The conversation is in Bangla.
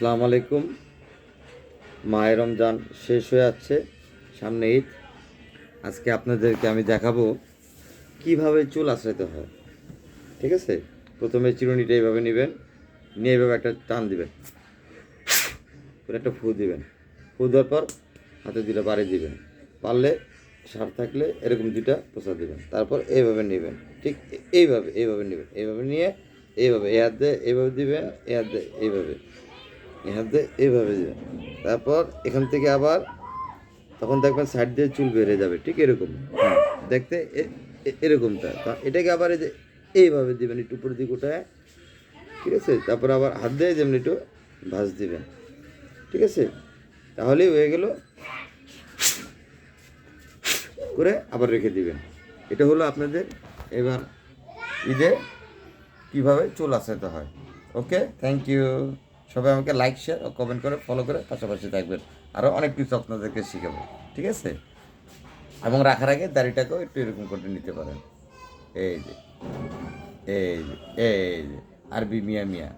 আসসালামু আলাইকুম। মাহে রমজান শেষ হয়ে যাচ্ছে, সামনে ঈদ। আজকে আপনাদেরকে আমি দেখাবো কিভাবে চুল আঁচড়াতে হয়। ঠিক আছে, প্রথমে চিরুনিটা এইভাবে নেবেন, নিয়ে এইভাবে একটা টান দিবেন, করে একটা ফু দিবেন। ফু দেওয়ার পর হাতে দুটো বাড়ি দিবেন, পারলে সার থাকলে এরকম দুটা পোষা দিবেন। তারপর এইভাবে নেবেন, ঠিক এইভাবে এইভাবে নেবেন, এইভাবে নিয়ে এইভাবে এ হাত দিয়ে এইভাবে দিবেন, এ হাত দিয়ে এইভাবে, এ হাত দিয়ে এইভাবে দিবেন। তারপর এখান থেকে আবার তখন দেখবেন সাইড দিয়ে চুল বেড়ে যাবে, ঠিক এরকম। দেখতে এরকমটা তা এটাকে আবার এই যে এইভাবে দিবেন, একটু উপর দিকে উঠায়। ঠিক আছে, তারপর আবার হাত দিয়ে যেমনি একটু ভাঁজ দিবেন। ঠিক আছে, তাহলেই হয়ে গেল। করে আবার রেখে দিবেন। এটা হলো আপনাদের এবার ঈদে কীভাবে চুল আঁচড়াতে হয়। ওকে, থ্যাংক ইউ। সবাই আমাকে লাইক, শেয়ার ও কমেন্ট করে ফলো করে পাশাপাশি থাকবেন। আরও অনেক কিছু আপনাদেরকে শিখাবো। ঠিক আছে, এবং রাখার আগে দাড়িটাকেও একটু এরকম করে নিতে পারেন। এই যে এই যে এই যে আরবি মিয়া মিয়া।